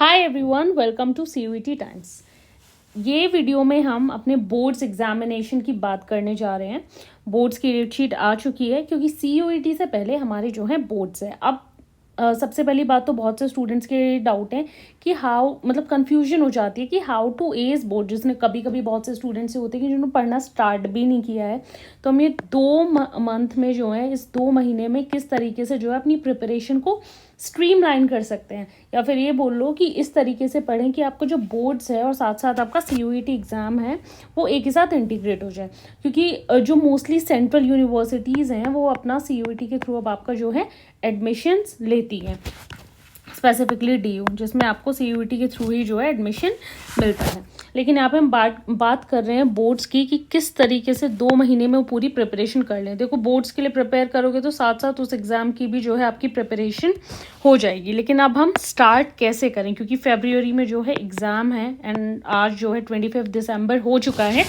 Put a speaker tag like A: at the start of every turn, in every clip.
A: Hi everyone, welcome to CUET times. ये video में हम अपने बोर्ड्स एग्जामिनेशन की बात करने जा रहे हैं। बोर्ड्स की डेट शीट आ चुकी है क्योंकि CUET से पहले हमारे जो है बोर्ड्स है। अब सबसे पहली बात तो बहुत से स्टूडेंट्स के डाउट है कि हाउ मतलब कन्फ्यूजन हो जाती है कि हाउ टू एज बोर्ड, जिसने कभी कभी बहुत से स्टूडेंट्स से होते हैं कि जिन्होंने पढ़ना स्टार्ट भी नहीं किया है। तो हम ये 2 मंथ में जो है, इस 2 महीने में किस तरीके से जो है अपनी प्रिपरेशन को स्ट्रीमलाइन कर सकते हैं, या फिर ये बोल लो कि इस तरीके से पढ़ें कि आपको जो बोर्ड्स है और साथ साथ आपका CUET एग्ज़ाम है वो एक ही साथ इंटीग्रेट हो जाए। क्योंकि जो मोस्टली सेंट्रल यूनिवर्सिटीज़ हैं वो अपना CUET के थ्रू अब आपका जो है एडमिशन्स लेती हैं, स्पेसिफिकली DU, जिसमें आपको CUET के थ्रू ही जो है एडमिशन मिलता है। लेकिन यहाँ पे हम बात कर रहे हैं बोर्ड्स की कि किस तरीके से 2 महीने में वो पूरी प्रिपरेशन कर लें। देखो, बोर्ड्स के लिए प्रिपेयर करोगे तो साथ साथ उस एग्ज़ाम की भी जो है आपकी प्रिपरेशन हो जाएगी। लेकिन अब हम स्टार्ट कैसे करें, क्योंकि फरवरी में जो है एग्ज़ाम है एंड आज जो है 25 दिसंबर हो चुका है।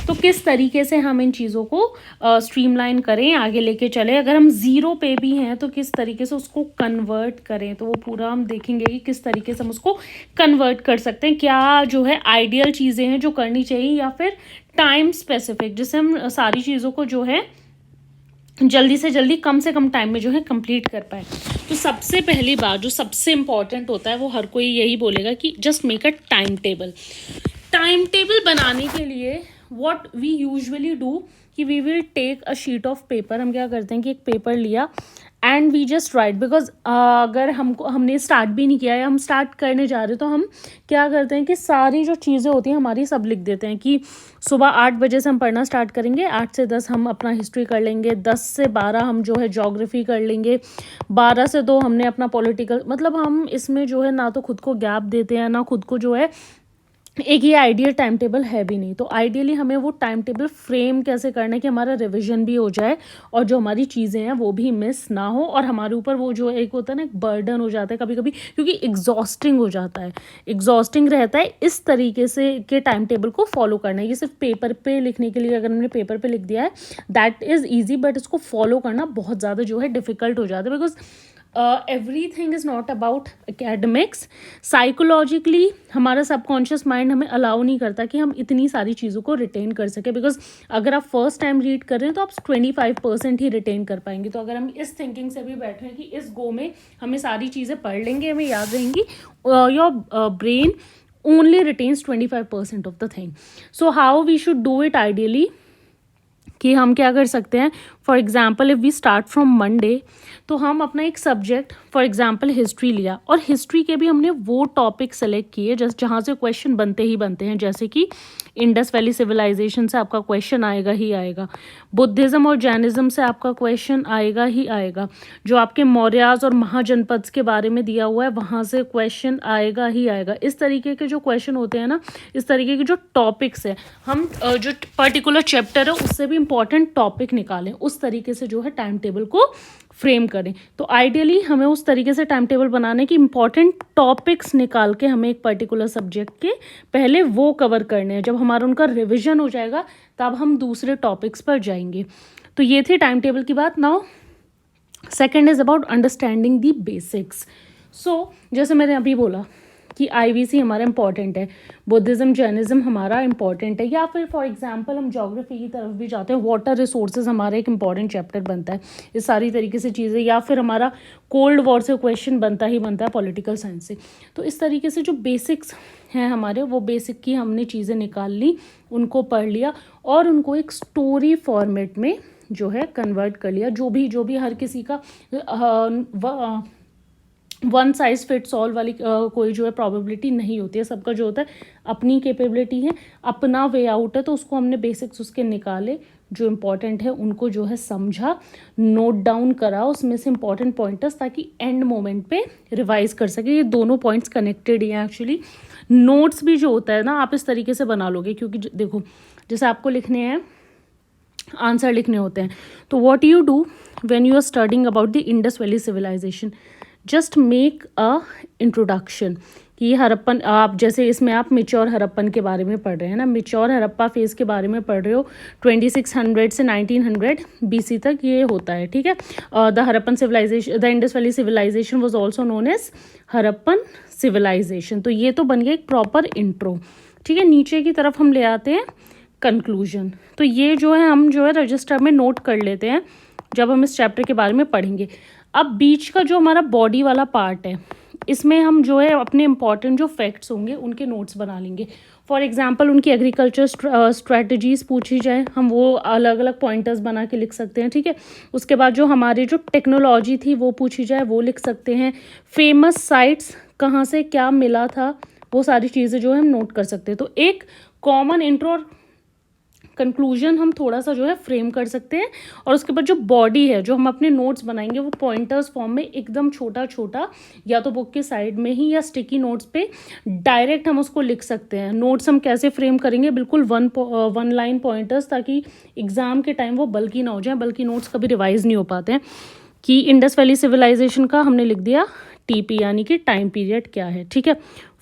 A: तो किस तरीके से हम इन चीज़ों को स्ट्रीमलाइन करें, आगे लेके चले। अगर हम ज़ीरो पे भी हैं तो किस तरीके से उसको कन्वर्ट करें, तो वो पूरा हम देखेंगे कि किस तरीके से हम उसको कन्वर्ट कर सकते हैं। क्या जो है आइडियल चीज़ें हैं जो करनी चाहिए, या फिर टाइम स्पेसिफिक, जिससे हम सारी चीज़ों को जो है जल्दी से जल्दी कम से कम टाइम में जो है कंप्लीट कर पाए। तो सबसे पहली बात जो सबसे इम्पॉर्टेंट होता है वो हर कोई यही बोलेगा कि just make a time table. Time table बनाने के लिए व्हाट वी यूजुअली डू कि we will take a sheet of paper. हम क्या करते हैं कि एक पेपर लिया and we just write, because अगर हमने स्टार्ट भी नहीं किया या हम स्टार्ट करने जा रहे हैं तो हम क्या करते हैं कि सारी जो चीज़ें होती हैं हमारी सब लिख देते हैं कि सुबह 8 बजे से हम पढ़ना स्टार्ट करेंगे, 8 से 10 हम अपना हिस्ट्री कर लेंगे, 10 से 12 हम जो है ज्योग्राफी कर लेंगे, 12 से 2 हमने अपना पॉलिटिकल, मतलब हम इसमें जो है ना तो खुद को गैप देते हैं ना खुद को जो है एक ये आइडियल टाइम टेबल है भी नहीं। तो आइडियली हमें वो टाइम टेबल फ्रेम कैसे करना है कि हमारा रिवीजन भी हो जाए और जो हमारी चीज़ें हैं वो भी मिस ना हो, और हमारे ऊपर वो जो एक होता है ना, एक बर्डन हो जाता है कभी कभी, क्योंकि एग्जॉस्टिंग हो जाता है, एग्जॉस्टिंग रहता है इस तरीके से के टाइम टेबल को फॉलो करना है। ये सिर्फ पेपर पे लिखने के लिए, अगर हमने पेपर पे लिख दिया है दैट इज़ ईजी, बट इसको फॉलो करना बहुत ज़्यादा जो है डिफ़िकल्ट हो जाता है। Because everything is not about academics. Psychologically हमारा सबकॉन्शियस माइंड हमें अलाउ नहीं करता कि हम इतनी सारी चीज़ों को रिटेन कर सकें, बिकॉज अगर आप फर्स्ट टाइम रीड कर रहे हैं तो आप 25% ही रिटेन कर पाएंगे। तो अगर हम इस थिंकिंग से भी बैठे हैं कि इस गो में हमें सारी चीज़ें पढ़ लेंगे, हमें याद रहेंगी, your brain only retains 25% of the thing. So how we should do it ideally कि हम क्या कर सकते हैं, for example if we start from Monday, तो हम अपना एक सब्जेक्ट, फॉर एग्जाम्पल हिस्ट्री लिया, और हिस्ट्री के भी हमने वो टॉपिक सेलेक्ट किए जहाँ से क्वेश्चन बनते ही बनते हैं, जैसे कि इंडस वैली सिविलाइजेशन से आपका क्वेश्चन आएगा ही आएगा, बुद्धिज़्म और जैनिज़्म से आपका क्वेश्चन आएगा ही आएगा, जो आपके मौर्याज और महाजनपद्स के बारे में दिया हुआ है वहाँ से क्वेश्चन आएगा ही आएगा। इस तरीके के जो क्वेश्चन होते हैं ना, इस तरीके के जो टॉपिक्स हैं, हम जो पर्टिकुलर चैप्टर है उससे भी इंपॉर्टेंट टॉपिक निकालें, उस तरीके से जो है टाइम टेबल को फ्रेम करें। तो आइडियली हमें उस तरीके से टाइम टेबल बनाने की इंपॉर्टेंट टॉपिक्स निकाल के हमें एक पर्टिकुलर सब्जेक्ट के पहले वो कवर करने हैं। जब हमारा उनका रिविजन हो जाएगा तब हम दूसरे टॉपिक्स पर जाएंगे। तो ये थी टाइम टेबल की बात। Now second is about understanding the basics. So जैसे मैंने अभी बोला कि IVC हमारा इंपॉर्टेंट है, बुद्धिज़्म जैनिज़्म हमारा इंपॉर्टेंट है, या फिर फॉर एग्जांपल हम ज्योग्राफी की तरफ भी जाते हैं, वाटर रिसोर्सेज हमारा एक इंपॉर्टेंट चैप्टर बनता है, ये सारी तरीके से चीज़ें, या फिर हमारा कोल्ड वॉर से क्वेश्चन बनता ही बनता है पॉलिटिकल साइंस से। तो इस तरीके से जो बेसिक्स हैं हमारे, वो बेसिक की हमने चीज़ें निकाल ली, उनको पढ़ लिया और उनको एक स्टोरी फॉर्मेट में जो है कन्वर्ट कर लिया। जो भी हर किसी का वन साइज फिट्स ऑल वाली कोई जो है प्रॉबिलिटी नहीं होती है। सबका जो होता है अपनी कैपेबिलिटी है, अपना वे आउट है, तो उसको हमने बेसिक्स उसके निकाले, जो इम्पॉर्टेंट है उनको जो है समझा, नोट डाउन करा उसमें से इम्पॉर्टेंट पॉइंटर्स, ताकि एंड मोमेंट पे रिवाइज कर सके। ये दोनों पॉइंट्स कनेक्टेड ही हैं एक्चुअली। नोट्स भी जो होता है ना, आप इस तरीके से बना लोगे, क्योंकि देखो जैसे आपको लिखने हैं, आंसर लिखने होते हैं, तो what you do when you are studying about the Indus Valley civilisation, just make a introduction कि हड़प्पन, आप जैसे इसमें आप मिच्योर हड़प्पन के बारे में पढ़ रहे हैं ना, मिच्योर हड़प्पा फेज़ के बारे में पढ़ रहे हो, 2600 से 1900 BC तक ये होता है, ठीक है। The Harappan civilisation, the Indus Valley civilisation was also known as Harappan civilisation. तो ये तो बन गया एक प्रॉपर इंट्रो, ठीक है। नीचे की तरफ हम ले आते हैं कंक्लूजन। तो ये जो है हम जो है रजिस्टर में नोट कर लेते हैं जब हम इस चैप्टर के बारे में पढ़ेंगे। अब बीच का जो हमारा बॉडी वाला पार्ट है, इसमें हम जो है अपने इंपॉर्टेंट जो फैक्ट्स होंगे उनके नोट्स बना लेंगे। फॉर एग्जांपल उनकी एग्रीकल्चर स्ट्रेटजीज पूछी जाए, हम वो अलग अलग पॉइंटर्स बना के लिख सकते हैं, ठीक है। उसके बाद जो हमारी जो टेक्नोलॉजी थी वो पूछी जाए, वो लिख सकते हैं। फेमस साइट्स कहाँ से क्या मिला था, वो सारी चीज़ें जो है हम नोट कर सकते हैं। तो एक कॉमन इंट्रो और कंक्लूजन हम थोड़ा सा जो है फ्रेम कर सकते हैं, और उसके बाद जो बॉडी है, जो हम अपने नोट्स बनाएंगे, वो पॉइंटर्स फॉर्म में एकदम छोटा छोटा, या तो बुक के साइड में ही या स्टिकी नोट्स पे डायरेक्ट हम उसको लिख सकते हैं। नोट्स हम कैसे फ्रेम करेंगे, बिल्कुल वन लाइन पॉइंटर्स, ताकि एग्जाम के टाइम वो बल्कि ना हो जाए, बल्कि नोट्स कभी रिवाइज नहीं हो पाते हैं। कि इंडस वैली सिविलाइजेशन का हमने लिख दिया TP, यानी कि टाइम पीरियड क्या है, ठीक है।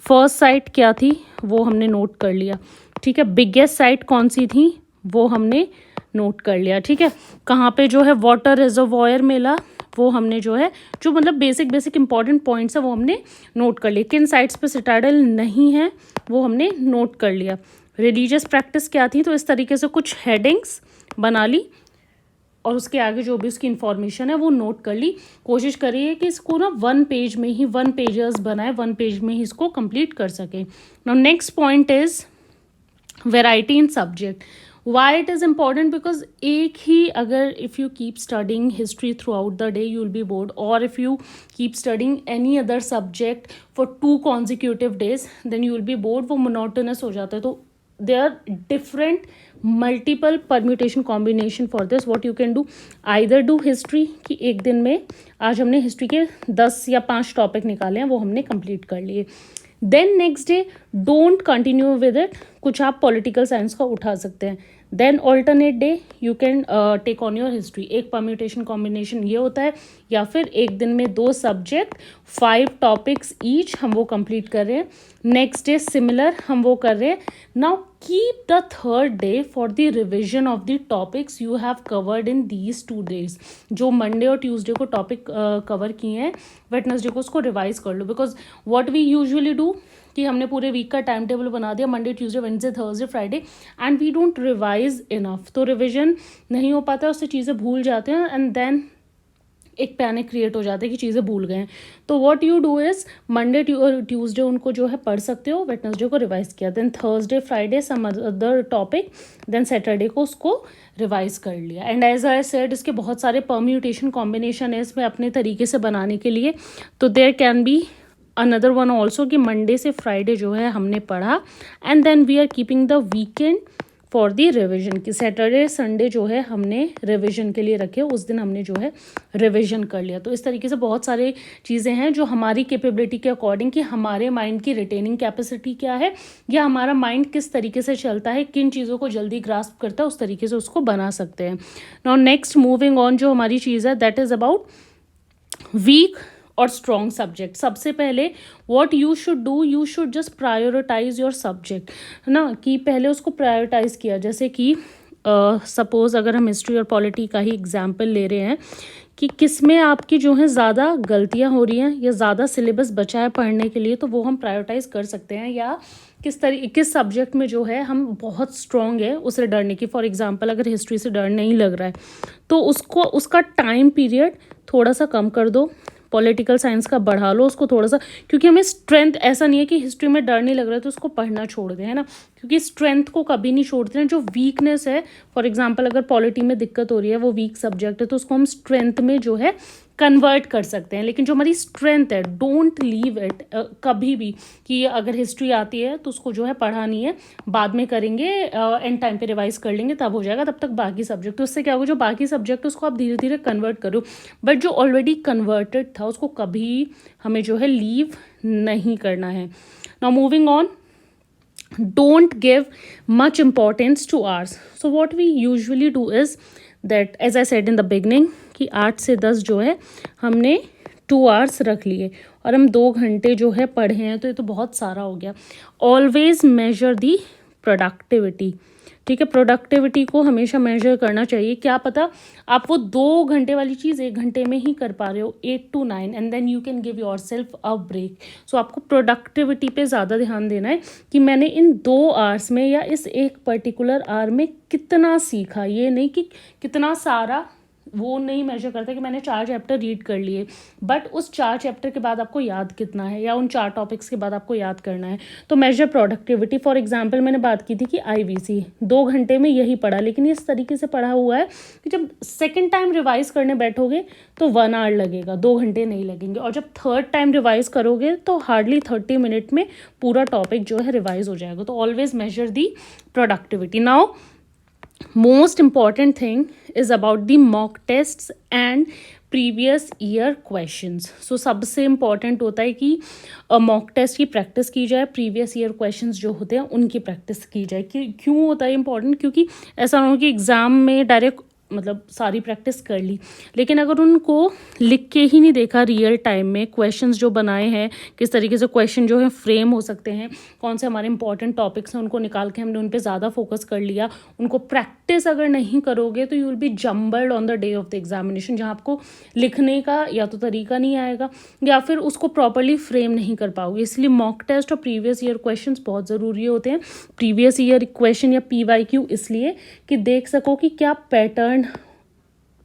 A: फर्स्ट साइट क्या थी वो हमने नोट कर लिया, ठीक है। बिगेस्ट साइट कौन सी थी वो हमने नोट कर लिया, ठीक है। कहाँ पे जो है वाटर रिजर्वॉयर मिला, वो हमने जो है जो मतलब बेसिक इंपॉर्टेंट पॉइंट्स है वो हमने नोट कर लिए। किन साइट्स पे सिटाडेल नहीं है वो हमने नोट कर लिया। रिलीजियस प्रैक्टिस क्या थी, तो इस तरीके से कुछ हेडिंग्स बना ली, और उसके आगे जो भी उसकी इन्फॉर्मेशन है वो नोट कर ली। कोशिश करिए कि इसको ना 1 पेज में ही, 1 पेजर्स बनाए, 1 पेज में ही इसको कंप्लीट कर सके। Now next point is variety in subject. Why it is important, because एक ही अगर if you keep studying history throughout the day you will be bored, और if you keep studying any other subject for 2 consecutive days then you will be bored, वो monotonous हो जाता है। तो there are different multiple permutation combination for this. what you can do, either do history कि एक दिन में आज हमने हिस्ट्री के 10 या 5 टॉपिक निकाले हैं, वो हमने कंप्लीट कर लिए। Then next day don't continue with it, कुछ आप पॉलिटिकल साइंस का उठा सकते हैं। Then alternate day you can take on your history. एक परम्यूटेशन कॉम्बिनेशन ये होता है, या फिर एक दिन में 2 सब्जेक्ट 5 टॉपिक्स ईच हम वो कंप्लीट कर रहे हैं। नेक्स्ट डे सिमिलर हम वो कर रहे हैं। Now keep the third day for the revision of the topics you have covered in these 2 days। जो मंडे और ट्यूसडे को टॉपिक कवर किए हैं, वेडनेसडे को उसको रिवाइज कर लो। Because what we usually do कि हमने पूरे वीक का टाइम टेबल बना दिया, Monday Tuesday Wednesday Thursday Friday, and we don't revise enough. तो रिविजन नहीं हो पाता, उससे चीज़ें भूल जाते हैं, एंड देन एक पैनिक क्रिएट हो जाता है कि चीज़ें भूल गए हैं। तो what you do is Monday Tuesday उनको जो है पढ़ सकते हो, वेडनेसडे को रिवाइज किया, then Thursday Friday some other topic, then Saturday को उसको रिवाइज कर लिया। एंड एज आई सेड इसके बहुत सारे परम्यूटेशन कॉम्बिनेशन है इसमें अपने तरीके से बनाने के लिए। तो there can be another one also कि मंडे से फ्राइडे जो है हमने पढ़ा, and then we are keeping the weekend for the revision की सैटरडे संडे जो है हमने रिविजन के लिए रखे, उस दिन हमने जो है रिविजन कर लिया। तो इस तरीके से बहुत सारे चीज़ें हैं जो हमारी कैपेबिलिटी के अकॉर्डिंग कि हमारे माइंड की रिटेनिंग कैपेसिटी क्या है, या हमारा माइंड किस तरीके से चलता है, किन चीज़ों को जल्दी ग्रास्प करता है, उस तरीके से उसको बना सकते हैं। नाउ नेक्स्ट मूविंग ऑन जो हमारी चीज़ है दैट इज़ अबाउट वीक और स्ट्रॉन्ग सब्जेक्ट। सबसे पहले what you should do, you should just prioritise your subject, है ना, कि पहले उसको प्रायोरिटाइज किया। जैसे कि सपोज अगर हम हिस्ट्री और पॉलिटी का ही एग्जाम्पल ले रहे हैं कि किस में आपकी जो है ज़्यादा गलतियां हो रही हैं या ज़्यादा सिलेबस बचा है पढ़ने के लिए, तो वो हम प्रायोरिटाइज कर सकते हैं। या किस सब्जेक्ट में जो है हम बहुत स्ट्रॉन्ग है उससे डरने की। फॉर एग्जांपल अगर हिस्ट्री से डर नहीं लग रहा है तो उसका टाइम पीरियड थोड़ा सा कम कर दो, पॉलिटिकल साइंस का बढ़ा लो उसको थोड़ा सा, क्योंकि हमें स्ट्रेंथ, ऐसा नहीं है कि हिस्ट्री में डर नहीं लग रहा है तो उसको पढ़ना छोड़ दें, है ना, क्योंकि स्ट्रेंथ को कभी नहीं छोड़ते हैं। जो वीकनेस है, फॉर एग्जांपल अगर पॉलिटी में दिक्कत हो रही है, वो वीक सब्जेक्ट है, तो उसको हम स्ट्रेंथ में जो है कन्वर्ट कर सकते हैं। लेकिन जो हमारी स्ट्रेंथ है, डोंट लीव इट कभी भी कि अगर हिस्ट्री आती है तो उसको जो है पढ़ा नहीं है, बाद में करेंगे, एंड टाइम पे रिवाइज कर लेंगे तब हो जाएगा, तब तक बाकी सब्जेक्ट। तो उससे क्या होगा, जो बाकी सब्जेक्ट है उसको आप धीरे धीरे कन्वर्ट करो, बट जो ऑलरेडी कन्वर्टेड था उसको कभी हमें जो है लीव नहीं करना है। Now moving on, don't give much importance to hours. So what we usually do is that, as I said in the beginning, कि 8 से 10 जो है हमने 2 hours रख लिए, और हम 2 घंटे जो है पढ़े हैं, तो ये तो बहुत सारा हो गया। ऑलवेज मेजर दी प्रोडक्टिविटी, ठीक है, प्रोडक्टिविटी को हमेशा मेजर करना चाहिए। क्या पता आप वो 2 घंटे वाली चीज़ 1 घंटे में ही कर पा रहे हो, 8 to 9, and then you can give yourself a break. So आपको प्रोडक्टिविटी पे ज़्यादा ध्यान देना है कि मैंने इन 2 आवर्स में या इस एक पर्टिकुलर आवर में कितना सीखा। ये नहीं कि कितना सारा, वो नहीं मेजर करता कि मैंने 4 चैप्टर रीड कर लिए, बट उस 4 चैप्टर के बाद आपको याद कितना है, या उन 4 टॉपिक्स के बाद आपको याद करना है। तो मेजर प्रोडक्टिविटी। फॉर एग्जांपल मैंने बात की थी कि IVC 2 घंटे में यही पढ़ा, लेकिन इस तरीके से पढ़ा हुआ है कि जब सेकेंड टाइम रिवाइज करने बैठोगे तो 1 आवर लगेगा, 2 घंटे नहीं लगेंगे। और जब थर्ड टाइम रिवाइज करोगे तो हार्डली 30 मिनट में पूरा टॉपिक जो है रिवाइज हो जाएगा। तो always measure the productivity. Now most important thing is about the mock tests and previous year questions. सो सबसे इम्पॉर्टेंट होता है कि मॉक टेस्ट की प्रैक्टिस की जाए, प्रीवियस ईयर क्वेश्चंस जो होते हैं उनकी प्रैक्टिस की जाए। क्यों होता है इम्पॉर्टेंट? क्योंकि ऐसा ना हो कि एग्ज़ाम में डायरेक्ट मतलब सारी प्रैक्टिस कर ली, लेकिन अगर उनको लिख के ही नहीं देखा रियल टाइम में, क्वेश्चंस जो बनाए हैं किस तरीके से क्वेश्चन जो है फ्रेम हो सकते हैं, कौन से हमारे इंपॉर्टेंट टॉपिक्स हैं उनको निकाल के हमने उन पे ज़्यादा फोकस कर लिया, उनको प्रैक्टिस अगर नहीं करोगे तो you will B jumbled on the day of the examination, जहाँ आपको लिखने का या तो तरीका नहीं आएगा या फिर उसको प्रॉपरली फ्रेम नहीं कर पाओगे। इसलिए मॉक टेस्ट और प्रीवियस ईयर क्वेश्चंस बहुत ज़रूरी होते हैं। प्रीवियस ईयर क्वेश्चन या PYQ इसलिए कि देख सको कि क्या पैटर्न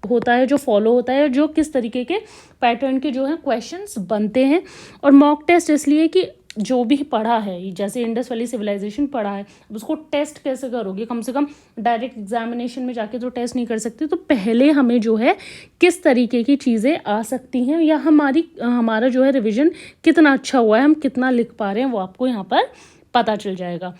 A: होता है जो फॉलो होता है, जो किस तरीके के पैटर्न के जो है क्वेश्चंस बनते हैं। और मॉक टेस्ट इसलिए कि जो भी पढ़ा है, जैसे इंडस वैली सिविलाइजेशन पढ़ा है, उसको टेस्ट कैसे करोगे? कम से कम डायरेक्ट एग्जामिनेशन में जाके तो टेस्ट नहीं कर सकते, तो पहले हमें जो है किस तरीके की चीज़ें आ सकती हैं या हमारा जो है रिविजन कितना अच्छा हुआ है, हम कितना लिख पा रहे हैं, वो आपको यहाँ पर पता चल जाएगा।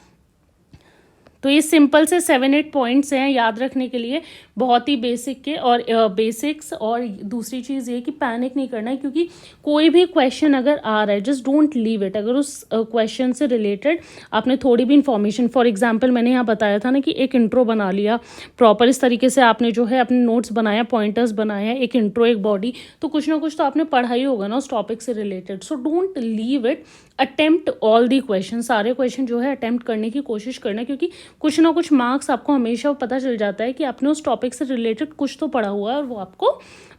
A: तो ये सिंपल से 7-8 पॉइंट्स हैं याद रखने के लिए, बहुत ही बेसिक के और बेसिक्स। और दूसरी चीज़ ये कि पैनिक नहीं करना है, क्योंकि कोई भी क्वेश्चन अगर आ रहा है जस्ट डोंट लीव इट। अगर उस क्वेश्चन से रिलेटेड आपने थोड़ी भी इन्फॉर्मेशन, फॉर एग्जांपल मैंने यहाँ बताया था ना कि एक इंट्रो बना लिया प्रॉपर, इस तरीके से आपने जो है अपने नोट्स बनाया, पॉइंटर्स बनाया, एक इंट्रो एक बॉडी, तो कुछ ना कुछ तो आपने पढ़ा ही होगा ना उस टॉपिक से related. So don't leave it, attempt all the question, सारे क्वेश्चन जो है अटेम्प्ट करने की कोशिश करना, क्योंकि कुछ ना कुछ मार्क्स आपको हमेशा पता चल जाता है कि आपने उस टॉपिक से रिलेटेड कुछ तो पढ़ा हुआ है और वो आपको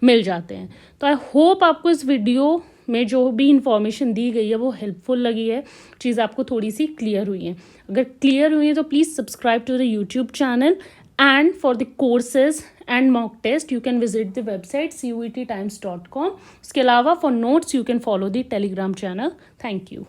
A: मिल जाते हैं। तो आई होप आपको इस वीडियो में जो भी इंफॉर्मेशन दी गई है वो हेल्पफुल लगी है, चीज़ आपको थोड़ी सी क्लियर हुई है। अगर क्लियर हुई है तो please subscribe to the YouTube channel, and for the courses and mock test you can visit the website cuettimes.com. उसके अलावा for notes you can follow the Telegram channel. Thank you.